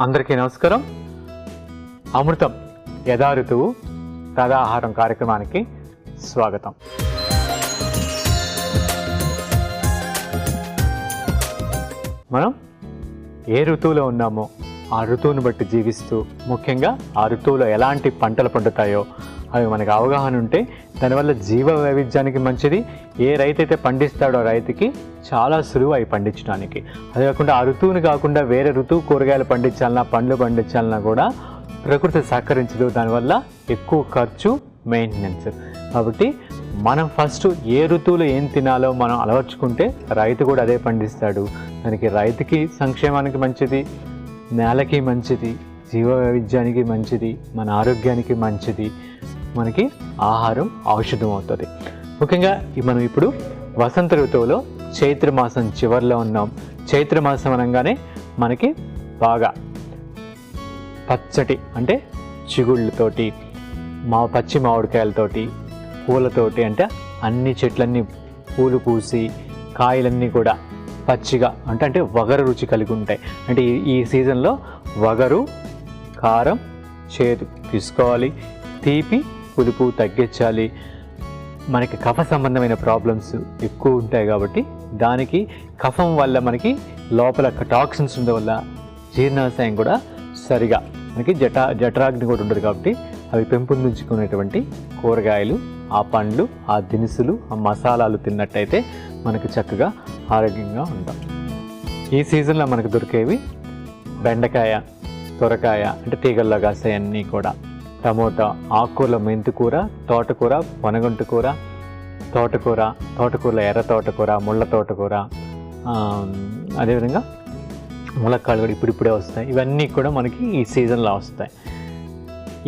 అందరికీ నమస్కారం. అమృతం యథా ఋతువు తదా ఆహారం కార్యక్రమానికి స్వాగతం. మనం ఏ ఋతువులో ఉన్నామో ఆ ఋతువుని బట్టి జీవిస్తూ, ముఖ్యంగా ఆ ఋతువులో ఎలాంటి పంటలు పండుతాయో అవి మనకు అవగాహన ఉంటే దానివల్ల జీవ వైవిధ్యానికి మంచిది. ఏ రైతు అయితే పండిస్తాడో రైతుకి చాలా సులువు అవి పండించడానికి. అదే కాకుండా ఆ ఋతువుని కాకుండా వేరే ఋతువు కూరగాయలు పండించాలన్నా, పండ్లు పండించాలన్నా కూడా ప్రకృతి సహకరించదు. దానివల్ల ఎక్కువ ఖర్చు, మెయింటెనెన్స్. కాబట్టి మనం ఫస్ట్ ఏ ఋతువులో ఏం తినాలో మనం అలవర్చుకుంటే రైతు కూడా అదే పండిస్తాడు. దానికి రైతుకి సంక్షేమానికి మంచిది, నేలకి మంచిది, జీవ వైవిధ్యానికి మంచిది, మన ఆరోగ్యానికి మంచిది, మనకి ఆహారం ఔషధం అవుతుంది. ముఖ్యంగా మనం ఇప్పుడు వసంత ఋతువులో చైత్రమాసం చివరిలో ఉన్నాం. చైత్రమాసం అనగానే మనకి బాగా పచ్చటి అంటే చిగుళ్ళతోటి, పచ్చి మామిడికాయలతోటి, పూలతోటి, అంటే అన్ని చెట్లన్నీ పూలు పూసి కాయలన్నీ కూడా పచ్చిగా అంటే వగరు రుచి కలిగి ఉంటాయి. అంటే ఈ సీజన్లో వగరు, కారం, చేదు తీసుకోవాలి, తీపి పులుపు తగ్గించాలి. మనకి కఫ సంబంధమైన ప్రాబ్లమ్స్ ఎక్కువ ఉంటాయి కాబట్టి దానికి కఫం వల్ల మనకి లోపల టాక్సిన్స్ ఉండడం వల్ల జీర్ణాశయం కూడా సరిగా మనకి జఠరాగ్ని కూడా ఉండదు. కాబట్టి అవి పెంపొందించుకునేటువంటి కూరగాయలు, ఆ పండ్లు, ఆ దినుసులు, ఆ మసాలాలు తిన్నట్టయితే మనకి చక్కగా ఆరోగ్యంగా ఉంటాం. ఈ సీజన్లో మనకు దొరికేవి బెండకాయ, సొరకాయ అంటే తీగల్లో కాస్తాయి అన్నీ కూడా, టమోటా, ఆకుకూరలో మెంతికూర, తోటకూర, వనగంటు కూర, తోటకూరలో ఎర్ర తోటకూర, ముళ్ళ తోటకూర, అదేవిధంగా ములక్కాళ్ళు కూడా ఇప్పుడిప్పుడే వస్తాయి. ఇవన్నీ కూడా మనకి ఈ సీజన్లో వస్తాయి.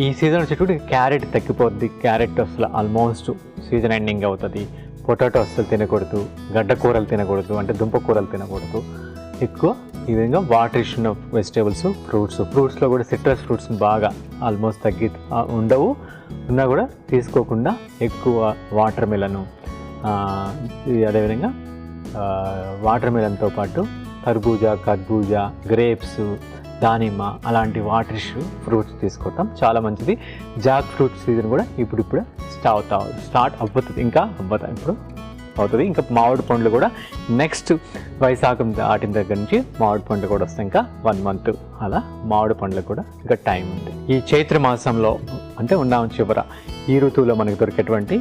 ఈ సీజన్ వచ్చేటప్పుడు క్యారెట్ తగ్గిపోద్ది. క్యారెట్ అసలు ఆల్మోస్ట్ సీజన్ ఎండింగ్ అవుతుంది. పొటాటో అసలు తినకూడదు, గడ్డ కూరలు తినకూడదు, అంటే దుంప కూరలు తినకూడదు. ఎక్కువ ఈ విధంగా వాటర్ రిచ్ ఉన్న వెజిటేబుల్స్, ఫ్రూట్స్లో కూడా సిట్రస్ ఫ్రూట్స్ బాగా ఆల్మోస్ట్ ఉండవు. ఉన్నా కూడా తీసుకోకుండా ఎక్కువ వాటర్ మిలను, అదేవిధంగా వాటర్ మిలన్తో పాటు తర్బూజా, కర్బూజా, గ్రేప్స్, దానిమ్మ అలాంటి వాటర్ రిచ్ ఫ్రూట్స్ తీసుకోవటం చాలా మంచిది. జాక్ ఫ్రూట్ సీజన్ కూడా ఇప్పుడు స్టార్ట్ అవుతుంది, ఇంకా ఇప్పుడు అవుతుంది. ఇంకా మామిడి పండ్లు కూడా నెక్స్ట్ వైశాఖం దాటిన దగ్గర నుంచి మామిడి పండ్లు కూడా వస్తాయి. ఇంకా 1 month అలా మామిడి పండ్లకు కూడా ఇంకా టైం ఉంది. ఈ చైత్ర మాసంలో అంటే ఉన్నాం చివర ఈ ఋతువులో మనకు దొరికేటువంటి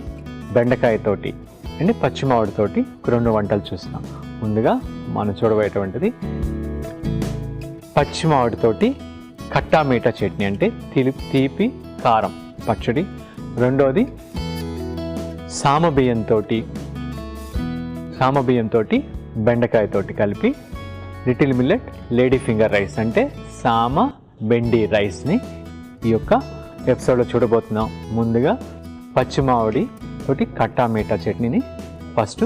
బెండకాయతోటి అంటే పచ్చి మామిడితోటి 2 వంటలు చూస్తాం. ముందుగా మనం చూడబోయేటువంటిది పచ్చి మామిడితోటి కట్టా మీఠా చట్నీ, అంటే తీపి కారం పచ్చడి. రెండోది సామబియ్యంతో బెండకాయతోటి కలిపి little millet lady finger rice, అంటే సామ బెండి రైస్ని ఈ యొక్క ఎపిసోడ్లో చూడబోతున్నాం. ముందుగా పచ్చి మామిడి తోటి కట్టా మీఠా చట్నీని ఫస్ట్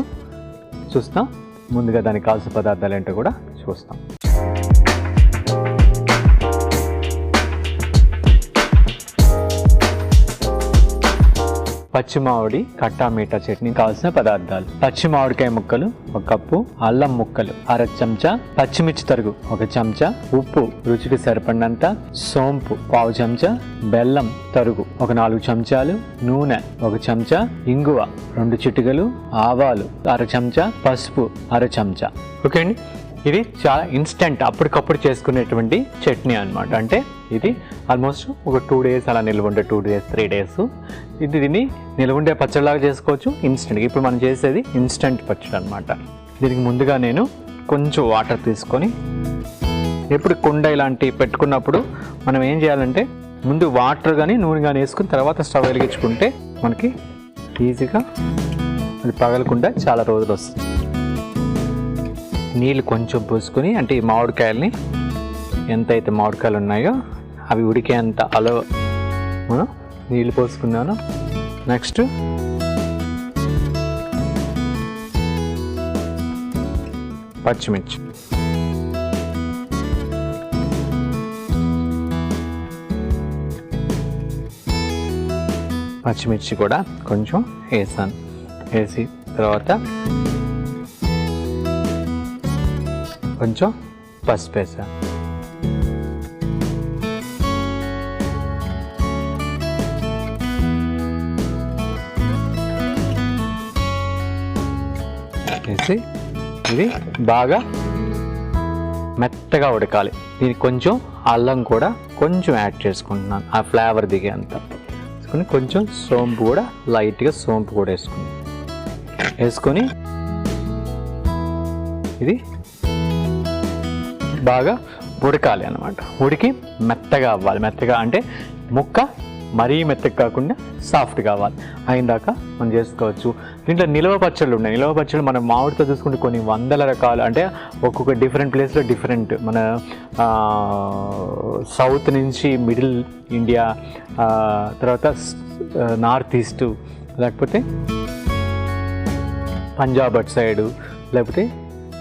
చూస్తాం. ముందుగా దానికి కావాల్సిన పదార్థాలు ఏంటో కూడా చూస్తాం. పచ్చి మామిడి కట్టా మీఠా చట్నీ కావాల్సిన పదార్థాలు: పచ్చి మామిడికాయ ముక్కలు 1 కప్పు, అల్లం ముక్కలు 1/2 చెంచా, పచ్చిమిర్చి తరుగు 1 చెంచా, ఉప్పు రుచికి సరిపడినంత, సోంపు 1/2 చెంచా, బెల్లం తరుగు 4 చెంచాలు, నూనె 1 చెంచా, ఇంగువ 2 చిటికలు, ఆవాలు 1/2 చెంచా, పసుపు 1/2 చెంచా. ఓకే అండి, ఇది చాలా ఇన్స్టెంట్ అప్పటికప్పుడు చేసుకునేటువంటి చట్నీ అనమాట. అంటే ఇది ఆల్మోస్ట్ ఒక 2 days అలా నిల్వ ఉండే, 2 days 3 days దీన్ని నిల్వ ఉండే పచ్చడిలాగా చేసుకోవచ్చు ఇన్స్టెంట్గా. ఇప్పుడు మనం చేసేది ఇన్స్టెంట్ పచ్చడి అనమాట. దీనికి ముందుగా నేను కొంచెం వాటర్ తీసుకొని, ఎప్పుడు కుండ ఇలాంటి పెట్టుకున్నప్పుడు మనం ఏం చేయాలంటే ముందు వాటర్ కానీ నూనె కానీ వేసుకుని తర్వాత స్టవ్ వెలిగించుకుంటే మనకి ఈజీగా అది పగలకుండా చాలా రోజులు వస్తుంది. నీళ్ళు కొంచెం పోసుకొని, అంటే ఈ మామిడికాయలని ఎంతైతే మామిడికాయలు ఉన్నాయో అవి ఉడికేంత అలా మనం నీళ్ళు పోసుకున్నాను. నెక్స్ట్ పచ్చిమిర్చి కూడా కొంచెం వేసాను. వేసి తర్వాత కొంచెం పసుపు వేసాను. ఇది బాగా మెత్తగా ఉడకాలి. దీనికి కొంచెం అల్లం కూడా కొంచెం యాడ్ చేసుకుంటున్నాను, ఆ ఫ్లేవర్ దిగేంత వేసుకొని, కొంచెం సోంపు కూడా లైట్గా సోంపు కూడా వేసుకొని ఇది బాగా ఉడకాలి అన్నమాట. ఉడికి మెత్తగా అవ్వాలి. మెత్తగా అంటే ముక్క మరీ మెత్తగా కాకుండా సాఫ్ట్ కావాలి. అయినాక మనం చేసుకోవచ్చు. దీంట్లో నిల్వ పచ్చళ్ళు ఉన్నాయి. నిల్వ పచ్చళ్ళు మనం మామిడితో చూసుకుంటే కొన్ని వందల రకాలు, అంటే ఒక్కొక్క డిఫరెంట్ ప్లేస్లో డిఫరెంట్. మన సౌత్ నుంచి మిడిల్ ఇండియా, తర్వాత నార్త్ ఈస్ట్, లేకపోతే పంజాబ్ అటు సైడు, లేకపోతే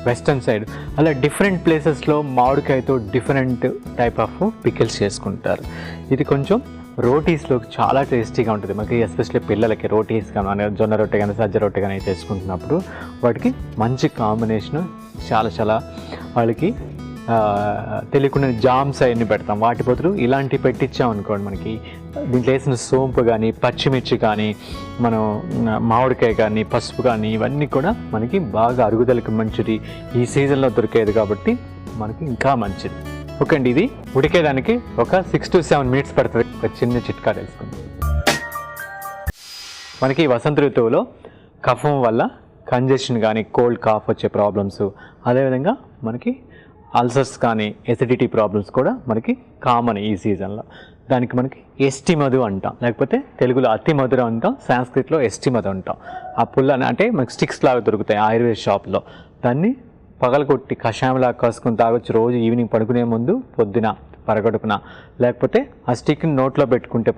వెస్టర్న్ సైడ్, అలా డిఫరెంట్ ప్లేసెస్లో మామిడికాయతో డిఫరెంట్ టైప్ ఆఫ్ పికిల్స్ చేసుకుంటారు. ఇది కొంచెం రోటీస్లోకి చాలా టేస్టీగా ఉంటుంది. మనకి ఎస్పెషల్లీ పిల్లలకి రోటీస్ కానీ, జొన్న రొట్టె కానీ, సజ్జ రొట్టె కానీ చేసుకుంటున్నప్పుడు వాటికి మంచి కాంబినేషను. చాలా వాళ్ళకి తెలియకుండా జామ్స్ అవన్నీ పెడతాం. వాటి బదులు ఇలాంటివి పెట్టించామనుకోండి, మనకి దీంట్లో వేసిన సోంపు కానీ, పచ్చిమిర్చి కానీ, మనం మామిడికాయ కానీ, పసుపు కానీ, ఇవన్నీ కూడా మనకి బాగా అరుగుదలకి మంచిది. ఈ సీజన్లో దొరికేది కాబట్టి మనకి ఇంకా మంచిది. ఓకే అండి, ఇది ఉడికేదానికి ఒక 6 to 7 minutes పడుతుంది. ఒక చిన్న చిట్కా తెలుసుకుందాం. మనకి వసంత ఋతువులో కఫం వల్ల కంజెషన్ కానీ, కోల్డ్ కాఫ్ వచ్చే ప్రాబ్లమ్స్, అదేవిధంగా మనకి అల్సర్స్ కానీ, ఎసిడిటీ ప్రాబ్లమ్స్ కూడా మనకి కామన్ ఈ సీజన్లో. దానికి మనకి ఎస్టి మధు అంటాం, లేకపోతే తెలుగులో అతి మధురం అంటాం, సాంస్క్రిట్లో ఎస్టి మధు అంటాం. ఆ పుల్ల అంటే మనకి స్టిక్స్ లాగా దొరుకుతాయి ఆయుర్వేద షాప్లో. దాన్ని పగలగొట్టి కషాయంలాగా కాసుకొని తాగొచ్చు రోజు ఈవినింగ్ పడుకునే ముందు, పొద్దున పరగడుపున, లేకపోతే ఆ స్టిక్ని నోట్లో పెట్టుకుంటే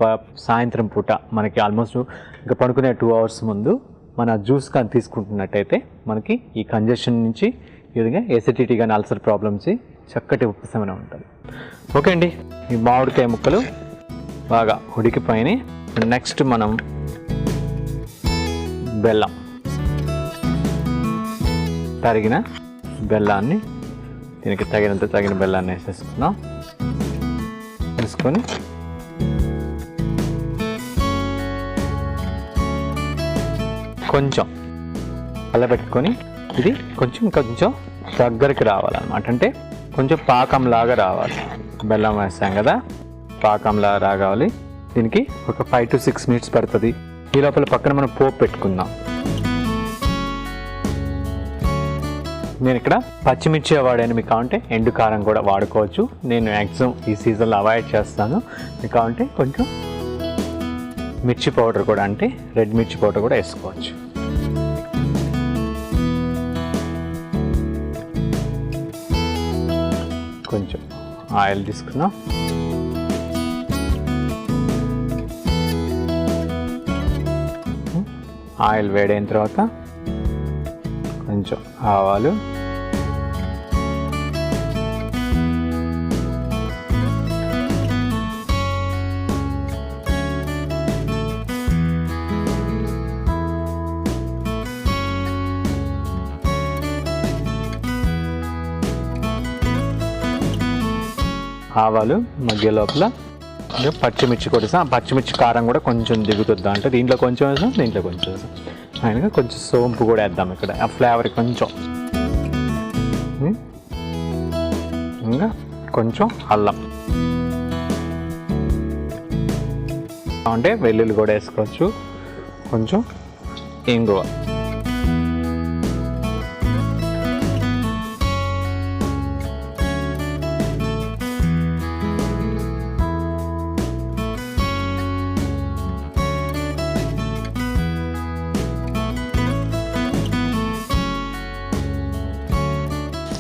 సాయంత్రం పూట మనకి ఆల్మోస్ట్ ఇంకా పడుకునే 2 hours ముందు మన జ్యూస్ కానీ తీసుకుంటున్నట్టయితే మనకి ఈ కంజెషన్ నుంచి, ఈ విధంగా ఎసిడిటీ కానీ, అల్సర్ ప్రాబ్లమ్స్ చక్కటి ఉపశమనం ఉంటుంది. ఓకే అండి, ఈ మామిడికాయ ముక్కలు బాగా ఉడికిపోయినాయి. నెక్స్ట్ మనం బెల్లం, తరిగిన బెల్లాన్ని, దీనికి తగిన బెల్లాన్ని వేసేసుకున్నాం. వేసుకొని కొంచెం అలా పెట్టుకొని, ఇది కొంచెం దగ్గరికి రావాలన్నమాట. అంటే కొంచెం పాకంలాగా రావాలి. బెల్లం వేస్తాం కదా, పాకంలాగా రాగాలి. దీనికి ఒక 5 to 6 minutes పడుతుంది. ఈ లోపల పక్కన మనం పోపు పెట్టుకుందాం. నేను ఇక్కడ పచ్చిమిర్చి వాడాను. మీకు కావాలంటే ఎండు కారం కూడా వాడుకోవచ్చు. నేను మ్యాక్సిమం ఈ సీజన్లో అవాయిడ్ చేస్తాను. మీకు కావాలంటే కొంచెం మిర్చి పౌడర్ కూడా, అంటే రెడ్ మిర్చి పౌడర్ కూడా వేసుకోవచ్చు. కొంచెం ఆయిల్ తీసుకున్నాం. ఆయిల్ వేడైన తర్వాత కొంచెం ఆవాలు, మధ్య లోపల పచ్చిమిర్చి కొట్టేసాం. పచ్చిమిర్చి కారం కూడా కొంచెం దిగుతుంది. అంటే దీంట్లో కొంచెం వేసాం, దీంట్లో కొంచెం వేసాం. అయినా కొంచెం సోంపు కూడా వేద్దాం ఇక్కడ, ఆ ఫ్లేవర్ కొంచెం. ఇంకా కొంచెం అల్లం, అంటే వెల్లుల్లి కూడా వేసుకోవచ్చు. కొంచెం ఇంగువ,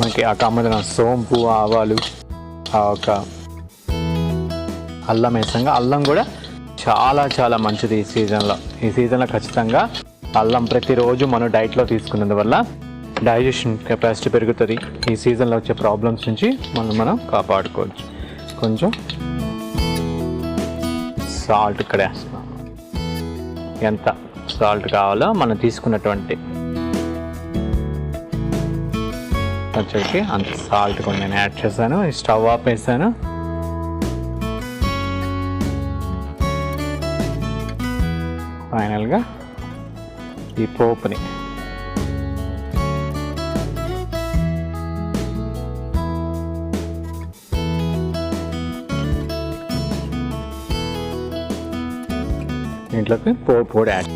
మనకి ఆ కాంబినేషన్ సోంపు, ఆవాలు, ఒక అల్లం వేసాక, అల్లం కూడా చాలా మంచిది ఈ సీజన్లో ఖచ్చితంగా అల్లం ప్రతిరోజు మనం డైట్లో తీసుకున్నందువల్ల డైజెషన్ కెపాసిటీ పెరుగుతుంది. ఈ సీజన్లో వచ్చే ప్రాబ్లమ్స్ నుంచి మనం కాపాడుకోవచ్చు. కొంచెం సాల్ట్ ఇక్కడ వేస్తున్నాం. ఎంత సాల్ట్ కావాలో మనం తీసుకున్నటువంటి పచ్చడికి అంత సాల్ట్ కూడా నేను యాడ్ చేశాను. స్టవ్ ఆపేసాను. ఫైనల్గా ఈ పోపుని దీంట్లోకి పోపు కూడా యాడ్.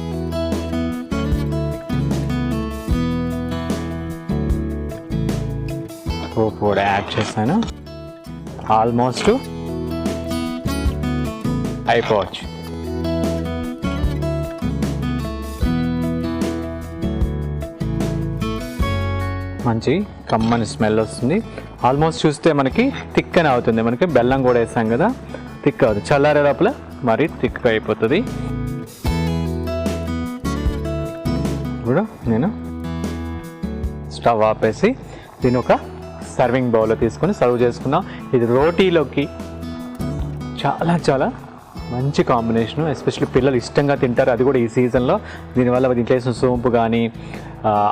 పోపు కూడా యాడ్ చేస్తాను. ఆల్మోస్ట్ అయిపోవచ్చు. మంచి కమ్మని స్మెల్ వస్తుంది. ఆల్మోస్ట్ చూస్తే మనకి థిక్ అని అవుతుంది. మనకి బెల్లం కూడా వేసాం కదా, థిక్ అవుతుంది. చల్లారే లోపల మరీ థిక్గా అయిపోతుంది. ఇప్పుడు నేను స్టవ్ ఆపేసి దీని ఒక సర్వింగ్ బౌల్లో తీసుకొని సర్వ్ చేసుకున్నాం. ఇది రోటీలోకి చాలా చాలా మంచి కాంబినేషను. ఎస్పెషల్లీ పిల్లలు ఇష్టంగా తింటారు, అది కూడా ఈ సీజన్లో. దీనివల్ల దీంట్లో వేసిన సోంపు కానీ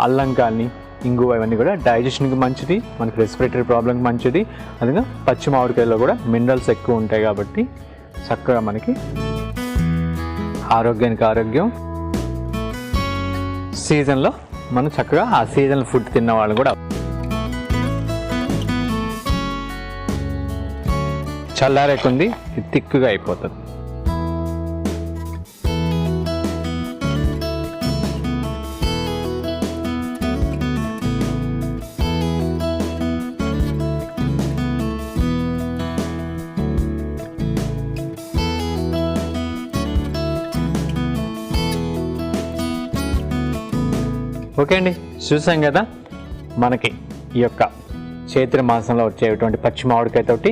అల్లం కానీ ఇంగువ ఇవన్నీ కూడా డైజెషన్కి మంచిది, మనకి రెస్పిరేటరీ ప్రాబ్లంకి మంచిది. అదిగా పచ్చి మామిడికాయలో కూడా మినరల్స్ ఎక్కువ ఉంటాయి కాబట్టి చక్కగా మనకి ఆరోగ్యానికి ఆరోగ్యం. సీజన్లో మనం చక్కగా ఆ సీజన్ ఫుడ్ తిన్న వాళ్ళు కూడా. చల్లారేకుంది, ఇది థిక్గా అయిపోతుంది. ఓకే అండి, చూసాం కదా మనకి ఈ యొక్క చైత్ర మాసంలో వచ్చేటువంటి పచ్చి మామిడికాయతోటి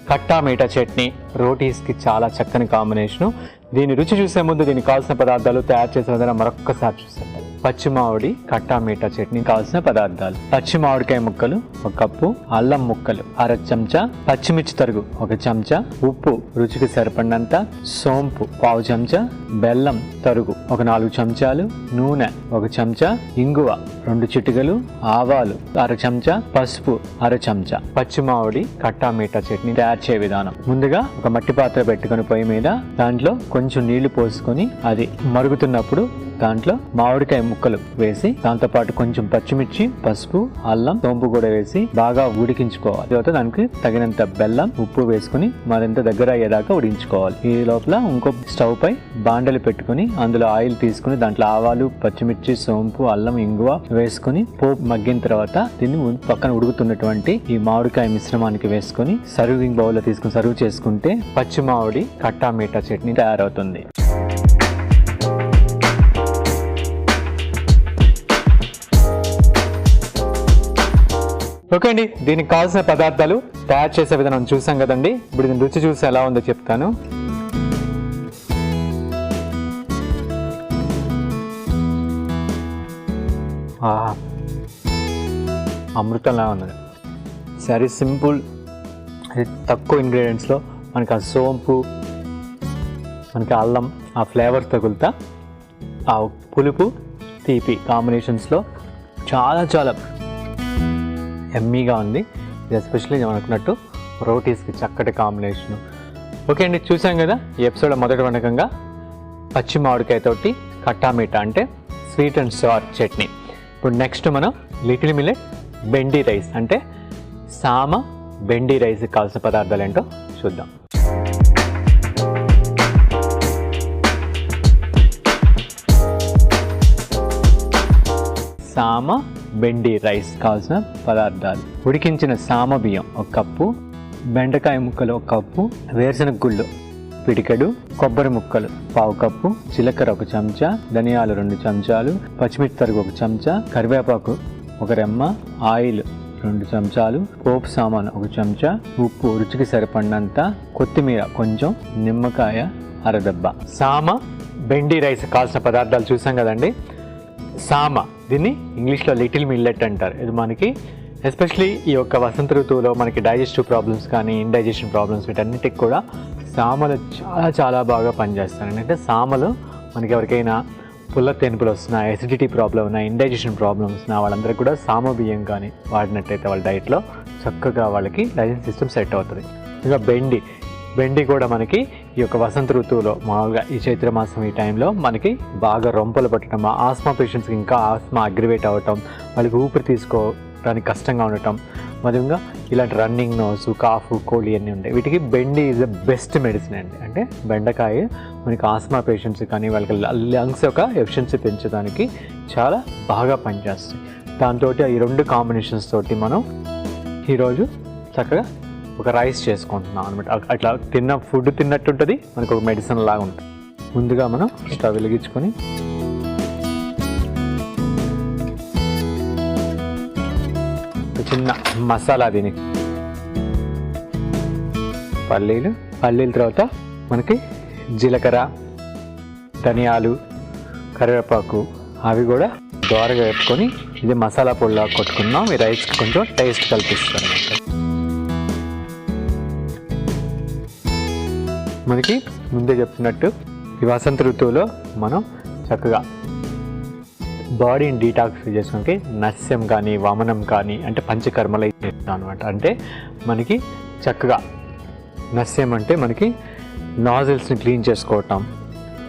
కట్టా మీఠా చట్నీ రోటీస్కి చాలా చక్కని కాంబినేషను. దీని రుచి చూసే ముందు దీనికి కావాల్సిన పదార్థాలు తయారు చేసే విధానం మరొక్కసారి చూసేద్దాం. పచ్చి మామిడి కట్టా మీఠా చట్నీ కావాల్సిన పదార్థాలు: పచ్చి మామిడికాయ ముక్కలు 1 కప్పు, అల్లం ముక్కలు 1/2 చెంచా, పచ్చిమిర్చి తరుగు 1 చెంచా, ఉప్పు రుచికి సరిపడినంత, సోంపు 1/2 చెంచా, బెల్లం తరుగు 4 చెంచాలు, నూనె 1 చెంచా, ఇంగువ 2 చిటికలు, ఆవాలు 1/2 చెంచా, పసుపు 1/2 చెంచా. పచ్చి మామిడి కట్టా మీఠా చట్నీ తయారు చేసే విధానం: ముందుగా ఒక మట్టి పాత్ర పెట్టుకుని పొయ్యి మీద దాంట్లో కొంచెం నీళ్లు పోసుకొని అది మరుగుతున్నప్పుడు దాంట్లో మామిడికాయ ముక్కలు వేసి దాంతోపాటు కొంచెం పచ్చిమిర్చి, పసుపు, అల్లం, సోంపు కూడా వేసి బాగా ఉడికించుకోవాలి. తర్వాత దానికి తగినంత బెల్లం, ఉప్పు వేసుకుని మరింత దగ్గర అయ్యేదాకా ఉడికించుకోవాలి. ఈ లోపల ఇంకో స్టవ్ పై బాండలు పెట్టుకుని అందులో ఆయిల్ తీసుకుని దాంట్లో ఆవాలు, పచ్చిమిర్చి, సోంపు, అల్లం, ఇంగువ వేసుకుని పోపు మగ్గిన తర్వాత దీన్ని పక్కన ఉడుకుతున్నటువంటి ఈ మామిడికాయ మిశ్రమానికి వేసుకుని సర్వింగ్ బౌల్లో తీసుకుని సర్వ్ చేసుకుంటే పచ్చి మామిడి కట్టా మీఠా చట్నీ తయారవుతుంది. ఓకే అండి, దీనికి కావాల్సిన పదార్థాలు తయారు చేసే విధానం చూసాం కదండి. ఇప్పుడు దీని రుచి చూసి ఎలా ఉందో చెప్తాను. అమృతంలా ఉన్నది. సరే సింపుల్, తక్కువ ఇంగ్రీడియంట్స్లో మనకి ఆ సోంపు, మనకి అల్లం, ఆ ఫ్లేవర్ తగులుతా ఆ పులుపు తీపి కాంబినేషన్స్లో చాలా చాలా ఎమ్మీగా ఉంది. ఇది ఎస్పెషల్లీ నేను అనుకున్నట్టు రోటీస్కి చక్కటి కాంబినేషను. ఓకే అండి, చూసాం కదా ఈ ఎపిసోడ్ మొదటి వంటకంగా పచ్చి మామిడికాయతోటి కట్టా మీఠా అంటే స్వీట్ అండ్ సార్ చట్నీ. ఇప్పుడు నెక్స్ట్ మనం లిటిల్ మిల్లెట్ బెండి రైస్ అంటే సామ బెండి రైస్కి కావాల్సిన పదార్థాలు ఏంటో చూద్దాం. సామ బెండి రైస్ కావాల్సిన పదార్థాలు: ఉడికించిన సామ బియ్యం 1 కప్పు, బెండకాయ ముక్కలు 1 కప్పు, వేరుశనగ గుళ్ళు పిడికెడు, కొబ్బరి ముక్కలు 1/2 కప్పు, జీలకర్ర 1 చెంచా, ధనియాలు 2 చెంచాలు, పచ్చిమిర్చి తరుగు 1 చెంచా, కరివేపాకు 1 రెమ్మ, ఆయిల్ 2 చెంచాలు, పోపు సామాను 1 చెంచా, ఉప్పు రుచికి సరిపడినంత, కొత్తిమీర కొంచెం, నిమ్మకాయ 1/2 దెబ్బ. సామ బెండి రైస్ కావాల్సిన పదార్థాలు చూసాం కదండి. సామ, దీన్ని ఇంగ్లీష్లో లిటిల్ మిల్లెట్ అంటారు. ఇది మనకి ఎస్పెషలీ ఈ యొక్క వసంత ఋతువులో మనకి డైజెస్టివ్ ప్రాబ్లమ్స్ కానీ ఇండైజెషన్ ప్రాబ్లమ్స్ వీటన్నిటికి కూడా సామలు చాలా చాలా బాగా పనిచేస్తాయి. అంటే సామలు మనకి ఎవరికైనా పుల్ల తెనుపులు వస్తున్నా, ఎసిడిటీ ప్రాబ్లం ఉన్నా, ఇండైజెషన్ ప్రాబ్లమ్స్ ఉన్నా వాళ్ళందరికీ కూడా సామ బియ్యం కానీ వాడినట్టయితే వాళ్ళ డైట్లో చక్కగా వాళ్ళకి డైజెషన్ సిస్టమ్ సెట్ అవుతుంది. ఇంకా బెండి కూడా మనకి ఈ యొక్క వసంత ఋతువులో మామూలుగా ఈ చైత్ర మాసం ఈ టైంలో మనకి బాగా రొంపలు పట్టడం, ఆస్మా పేషెంట్స్కి ఇంకా ఆస్మా అగ్రివేట్ అవ్వటం, వాళ్ళకి ఊపిరి తీసుకోవడానికి కష్టంగా ఉండటం, మధ్యంగా ఇలాంటి రన్నింగ్ నోస్, కాఫ్, కోలి అన్నీ ఉంటాయి. వీటికి బెండి ఈజ్ ద బెస్ట్ మెడిసిన్ అండి. అంటే బెండకాయ మనకి ఆస్మా పేషెంట్స్ కానీ వాళ్ళకి లంగ్స్ యొక్క ఎఫిషియన్సీ పెంచడానికి చాలా బాగా పనిచేస్తుంది. దాంతో ఈ 2 కాంబినేషన్స్ తోటి మనం ఈరోజు చక్కగా ఒక రైస్ చేసుకుంటున్నాం అనమాట. అట్లా ఫుడ్ తిన్నట్టు ఉంటుంది, మనకు ఒక మెడిసిన్ లాగా ఉంటుంది. ముందుగా మనం స్టవ్ వెలిగించుకొని చిన్న మసాలా దీనికి పల్లీల తర్వాత మనకి జీలకర్ర, ధనియాలు, కరివేపాకు అవి కూడా దోరగా వేపుకొని ఇది మసాలా పొడిలా కొట్టుకున్నాం. ఈ రైస్కి కొంచెం టేస్ట్ కల్పిస్తాం. మనకి ముందే చెప్తున్నట్టు ఈ వసంత ఋతువులో మనం చక్కగా బాడీని డీటాక్స్ చేసుకోవడానికి నస్యం కానీ వమనం కానీ అంటే పంచకర్మలు చేస్తాం అనమాట. అంటే మనకి చక్కగా నస్యం అంటే మనకి నాజిల్స్ని క్లీన్ చేసుకోవటం.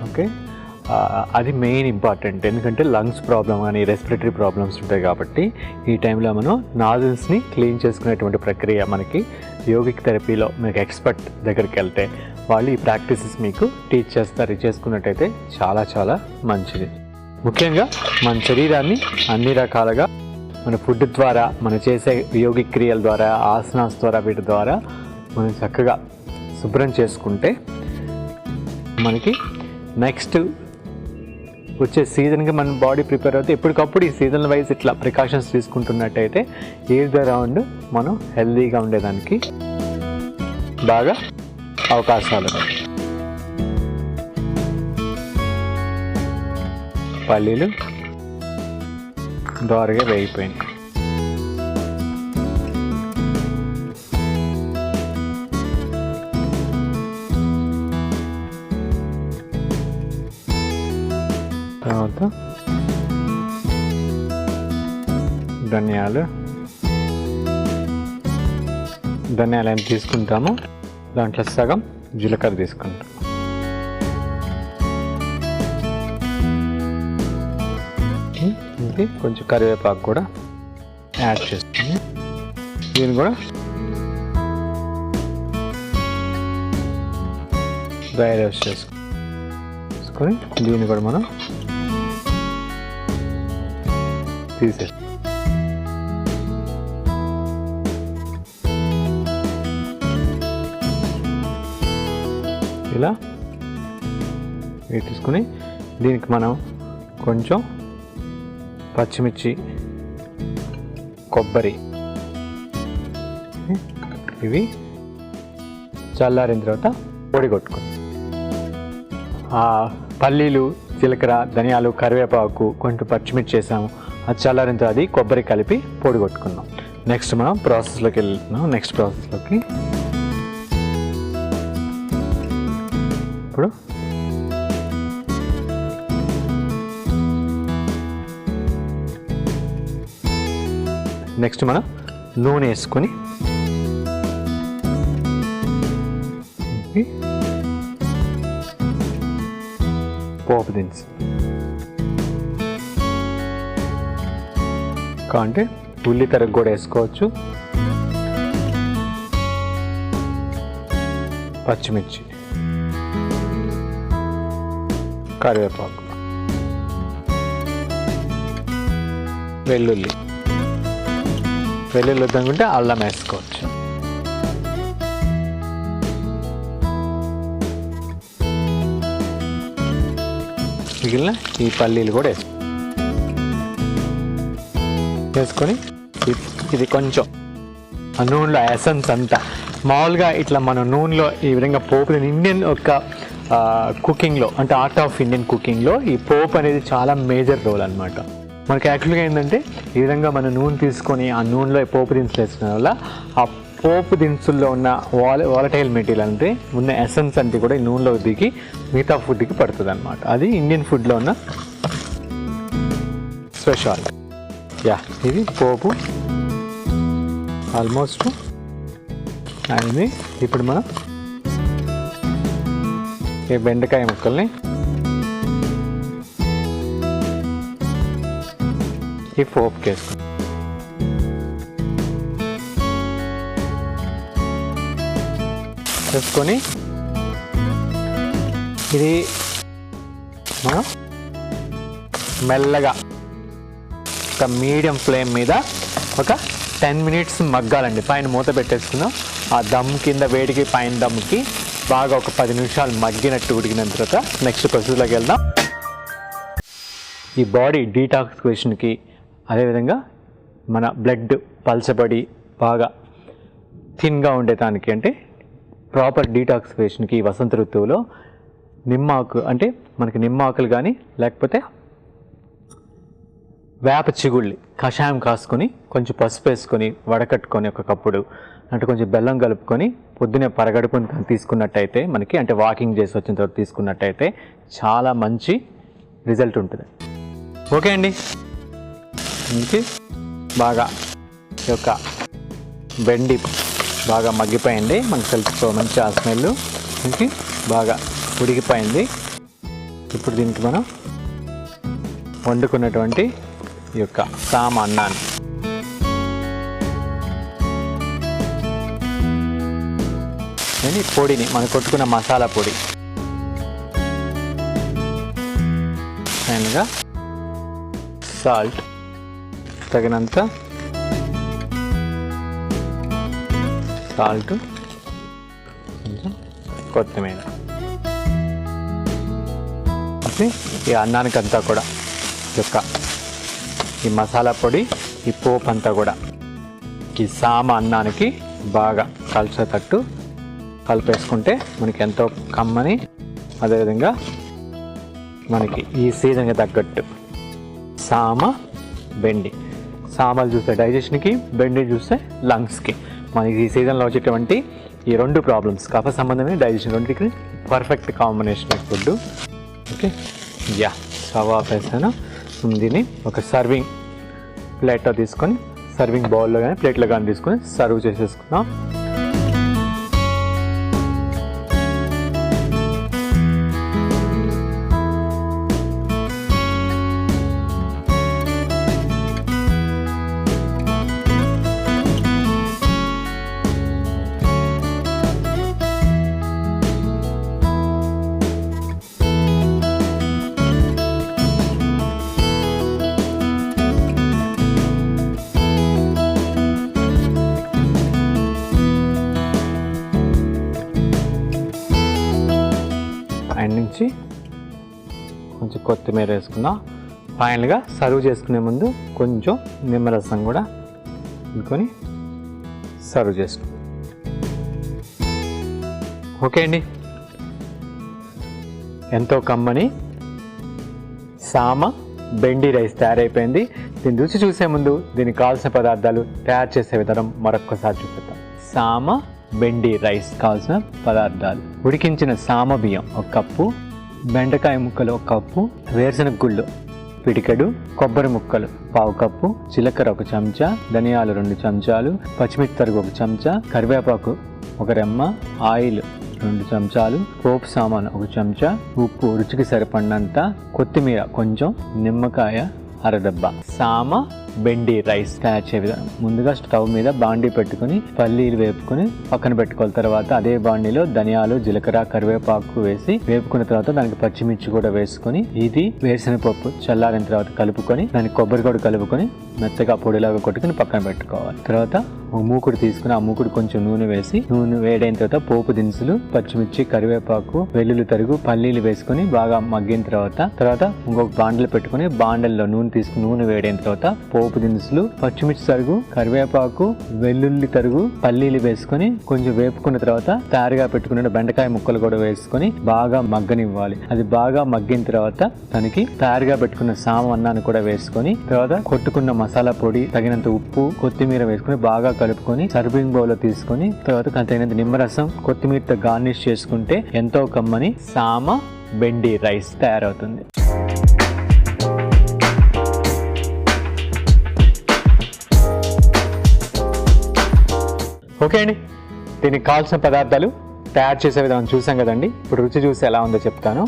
ఓకే, అది మెయిన్ ఇంపార్టెంట్. ఎందుకంటే లంగ్స్ ప్రాబ్లం కానీ రెస్పిరేటరీ ప్రాబ్లమ్స్ ఉంటాయి కాబట్టి ఈ టైంలో మనం నాజిల్స్ని క్లీన్ చేసుకునేటువంటి ప్రక్రియ మనకి యోగిక్ థెరపీలో మీకు ఎక్స్పర్ట్ దగ్గరికి వెళ్తే వాళ్ళు ఈ ప్రాక్టీసెస్ మీకు టీచ్ చేస్తారు. చేసుకున్నట్టయితే చాలా చాలా మంచిది. ముఖ్యంగా మన శరీరాన్ని అన్ని రకాలుగా మన ఫుడ్ ద్వారా, మన చేసే యోగిక్ క్రియల ద్వారా, ఆసనాస్ ద్వారా, వీటి ద్వారా మనం చక్కగా శుభ్రం చేసుకుంటే మనకి నెక్స్ట్ వచ్చే సీజన్కి మన బాడీ ప్రిపేర్ అవుతే ఎప్పటికప్పుడు ఈ సీజన్ వైజ్ ఇట్లా ప్రికాషన్స్ తీసుకుంటున్నట్టయితే ఇయర్ ద రౌండ్ మనం హెల్తీగా ఉండేదానికి బాగా అవకాశాలు. పల్లీలు దోరగా వేగిపోయినాయి. తర్వాత ధనియాలు ఎంత తీసుకుంటామో దాంట్లో సగం జీలకర్ర తీసుకుంటాం. ఇది కొంచెం కరివేపాకు కూడా యాడ్ చేసుకుని దీన్ని కూడా డ్రై రోస్ట్ చేసుకొని దీన్ని కూడా మనం తీసేస్తాం. ఇలా తీసుకుని దీనికి మనం కొంచెం పచ్చిమిర్చి, కొబ్బరి ఇవి చల్లారిన తర్వాత పొడి కొట్టుకుని పల్లీలు, జీలకర్ర, ధనియాలు, కరివేపాకు, కొంచెం పచ్చిమిర్చి వేసాము. అది చల్లారిన తర్వాత అది కొబ్బరి కలిపి పొడి కొట్టుకున్నాం. నెక్స్ట్ మనం ప్రాసెస్లోకి వెళ్తున్నాం. నెక్స్ట్ ప్రాసెస్లోకి ఇప్పుడు నెక్స్ట్ మనం నూనె వేసుకొని పోపు దినుసు కాంటే ఉల్లి తరుగు కూడా వేసుకోవచ్చు, పచ్చిమిర్చి, కరివేపాకు, వెల్లుల్లి వద్దనుకుంటే అల్లం వేసుకోవచ్చు. మిగిలిన ఈ పల్లీలు కూడా వేసుకొని ఇది కొంచెం ఆ నూనెలో ఎసెన్స్ అంతా మామూలుగా ఇట్లా మన నూనెలో ఈ విధంగా పోపు ఇండియన్ ఒక కుకింగ్లో అంటే ఆర్ట్ ఆఫ్ ఇండియన్ కుకింగ్లో ఈ పోపు అనేది చాలా మేజర్ రోల్ అనమాట. మనకి యాక్చువల్గా ఏంటంటే ఈ విధంగా మన నూనె తీసుకొని ఆ నూనెలో పోపు దినుసులు వేసుకోవడం వల్ల ఆ పోపు దినుసుల్లో ఉన్న వాలటైల్ మెటీరియల్ అంటే ఉన్న ఎసెన్స్ అంటే కూడా ఈ నూనెలో దిగి మిగతా ఫుడ్కి పడుతుంది అనమాట. అది ఇండియన్ ఫుడ్లో ఉన్న స్పెషల్. ఇది పోపు ఆల్మోస్ట్ అయింది. ఇప్పుడు మనం ఈ బెండకాయ ముక్కల్ని ఈ పోపుకి వేసుకుంటాం. వేసుకొని ఇది మనం మెల్లగా ఒక మీడియం ఫ్లేమ్ మీద ఒక 10 మినిట్స్ మగ్గాలండి. పైన మూత పెట్టేసుకున్నాం. ఆ దమ్ కింద వేడికి పైన దమ్కి బాగా ఒక 10 నిమిషాలు మగ్గినట్టు ఉడికిన తర్వాత నెక్స్ట్ ప్రొసీజర్లోకి వెళ్దాం. ఈ బాడీ డీటాక్సిఫికేషన్కి, అదేవిధంగా మన బ్లడ్ పల్చబడి బాగా థిన్గా ఉండేదానికి, అంటే ప్రాపర్ డీటాక్సిఫికేషన్కి వసంత ఋతువులో నిమ్మాకు, అంటే మనకి నిమ్మాకులు కానీ లేకపోతే వేప చిగుళ్ళి కషాయం కాసుకొని కొంచెం పసుపు వేసుకొని వడకట్టుకొని ఒక కప్పుడు, అంటే కొంచెం బెల్లం కలుపుకొని పొద్దునే పరగడుపుని తీసుకున్నట్టయితే మనకి, అంటే వాకింగ్ చేసి వచ్చిన తర్వాత తీసుకున్నట్టయితే చాలా మంచి రిజల్ట్ ఉంటుంది. ఓకే అండి, ఇంకి బాగా ఈ యొక్క బెండి బాగా మగ్గిపోయింది. మనకు తెలుసుకో మంచి ఆ స్మెల్ ఇంకి బాగా ఉడికిపోయింది. ఇప్పుడు దీనికి మనం వండుకున్నటువంటి ఈ యొక్క సామ అన్నాన్ని పొడిని, మనం కొట్టుకున్న మసాలా పొడి ఫైనల్గా సాల్ట్ తగినంత సాల్ట్, కొంచెం కొత్తిమీర, ఈ అన్నానికంతా కూడా యొక్క ఈ మసాలా పొడి, ఈ పోపు అంతా కూడా ఈ సామ అన్నానికి బాగా కలిసేటట్టు కలిపేసుకుంటే మనకి ఎంతో కమ్మని, అదేవిధంగా మనకి ఈ సీజన్కి తగ్గట్టు సామ బెండి. సామలు చూస్తే డైజెషన్కి, బెండి చూస్తే లంగ్స్కి, మనకి ఈ సీజన్లో వచ్చేటువంటి ఈ 2 ప్రాబ్లమ్స్, కఫ సంబంధమైన డైజెషన్ రెండింటికి perfect combination food. Okay, yeah stove off వేసాను. దీన్ని ఒక సర్వింగ్ ప్లేట్లో తీసుకొని, సర్వింగ్ బౌల్లో కానీ ప్లేట్లో కానీ తీసుకొని సర్వ్ చేసేసుకున్నాం. పైన నుంచి కొంచెం కొత్తిమీర వేసుకున్నాం. ఫైనల్గా సర్వ్ చేసుకునే ముందు కొంచెం నిమ్మరసం కూడా ఇంకొని సర్వ్ చేసుకున్నాం. ఓకే అండి, ఎంతో కమ్మని సామ బెండి రైస్ తయారైపోయింది. దీన్ని రుచి చూసే ముందు దీనికి కావాల్సిన పదార్థాలు, తయారు చేసే విధానం మరొక్కసారి చూపిద్దాం. సామ బెండి రైస్ కావాల్సిన పదార్థాలు: ఉడికించిన సామ బియ్యం 1 కప్పు, బెండకాయ ముక్కలు 1 కప్పు, వేరుశనగ గుళ్ళు పిడికెడు, కొబ్బరి ముక్కలు 1/2 కప్పు, జీలకర్ర 1 చెంచా, ధనియాలు 2 చెంచాలు, పచ్చిమిర్చి తరుగు 1 చెంచా, కరివేపాకు 1 రెమ్మ, ఆయిల్ 2 చెంచాలు, పోపు సామాను 1 చెంచా, ఉప్పు రుచికి సరిపడినంత, కొత్తిమీర కొంచెం, నిమ్మకాయ 1/2 దెబ్బ. సామ బెండి రైస్ తయారు చేయ విధానం: ముందుగా స్టవ్ మీద బాండీ పెట్టుకుని పల్లీలు వేపుకొని పక్కన పెట్టుకోవాలి. తర్వాత అదే బాండీలో ధనియాలు, జీలకర్ర, కరివేపాకు వేసి వేపుకున్న తర్వాత దానికి పచ్చిమిర్చి కూడా వేసుకొని, ఇది వేరుశనగపప్పు చల్లారిన తర్వాత కలుపుకొని, దానికి కొబ్బరి కూడా కలుపుకొని మెత్తగా పొడిలాగా కొట్టుకుని పక్కన పెట్టుకోవాలి. తర్వాత ఒక మూకుడు తీసుకుని, ఆ మూకుడు కొంచెం నూనె వేసి, నూనె వేడైన తర్వాత పోపు దినుసులు, పచ్చిమిర్చి, కరివేపాకు, వెల్లుల్లి తరుగు, పల్లీలు వేసుకొని బాగా మగ్గిన తర్వాత ఇంకొక బాండలు పెట్టుకుని, బాండల్లో నూనె తీసుకుని, నూనె వేడైన తర్వాత పోపు దినుసులు, పచ్చిమిర్చి తరుగు, కరివేపాకు, వెల్లుల్లి తరుగు, పల్లీలు వేసుకొని కొంచెం వేపుకున్న తర్వాత తయారుగా పెట్టుకున్న బెండకాయ ముక్కలు కూడా వేసుకొని బాగా మగ్గనివ్వాలి. అది బాగా మగ్గిన తర్వాత దానికి తయారుగా పెట్టుకున్న సామ అన్నాన్ని కూడా వేసుకొని, తర్వాత కొట్టుకున్న మసాలా పొడి, తగినంత ఉప్పు, కొత్తిమీర వేసుకొని బాగా కలుపుకొని సర్వింగ్ బౌల్లో తీసుకొని, తర్వాత తగినంత నిమ్మరసం, కొత్తిమీరతో గార్నిష్ చేసుకుంటే ఎంతో కమ్మని సామ బెండి రైస్ తయారవుతుంది. ఓకే అండి, దీనికి కావాల్సిన పదార్థాలు, తయారు చేసే విధానం చూసాం కదండి. ఇప్పుడు రుచి చూసి ఎలా ఉందో చెప్తాను.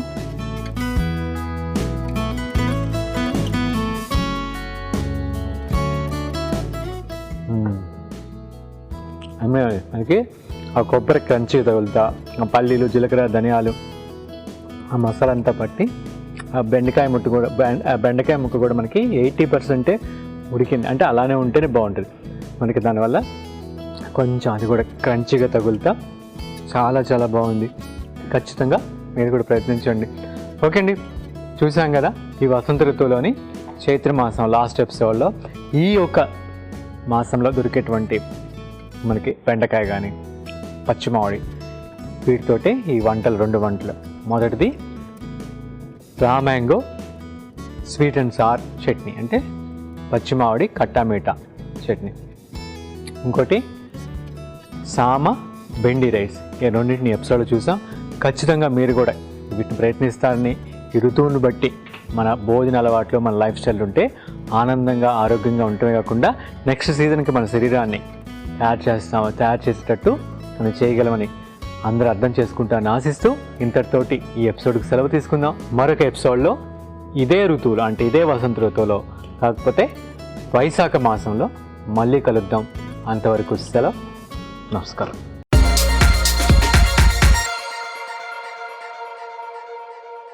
మనకి ఆ కొబ్బరి క్రంచి తగులుతా, ఆ పల్లీలు, జీలకర్ర, ధనియాలు, ఆ మసాలా అంతా పట్టి ఆ బెండకాయ ముక్క కూడా మనకి 80% ఉడికింది. అంటే అలానే ఉంటేనే బాగుంటుంది మనకి. దానివల్ల కొంచెం అది కూడా క్రంచిగా తగులుతా చాలా చాలా బాగుంది. ఖచ్చితంగా మీరు కూడా ప్రయత్నించండి. ఓకే అండి, చూసాం కదా ఈ వసంత ఋతువులోని చైత్రమాసం లాస్ట్ ఎపిసోడ్లో ఈ యొక్క మాసంలో దొరికేటువంటి మనకి బెండకాయ కానీ పచ్చి మామిడి వీటితోటి ఈ వంటలు 2 వంటలు. మొదటిది raw mango sweet and sir chutney, అంటే పచ్చి మామిడి కట్టా మీఠా చట్నీ. ఇంకోటి సామ బెండి రైస్. ఈ రెండింటిని ఎపిసోడ్లో చూసాం. ఖచ్చితంగా మీరు కూడా వీటిని ప్రయత్నిస్తారని, ఈ ఋతువుని బట్టి మన భోజన అలవాట్లు, మన లైఫ్ స్టైల్ ఉంటే ఆనందంగా ఆరోగ్యంగా ఉండటమే కాకుండా నెక్స్ట్ సీజన్కి మన శరీరాన్ని తయారు చేసేటట్టు మనం చేయగలమని అందరూ అర్థం చేసుకుంటారని ఆశిస్తూ ఇంతటితోటి ఈ ఎపిసోడ్కి సెలవు తీసుకుందాం. మరొక ఎపిసోడ్లో ఇదే ఋతువులో, అంటే ఇదే వసంత ఋతువులో కాకపోతే వైశాఖ మాసంలో మళ్ళీ కలుద్దాం. అంతవరకు సెలవు. నమస్కారం.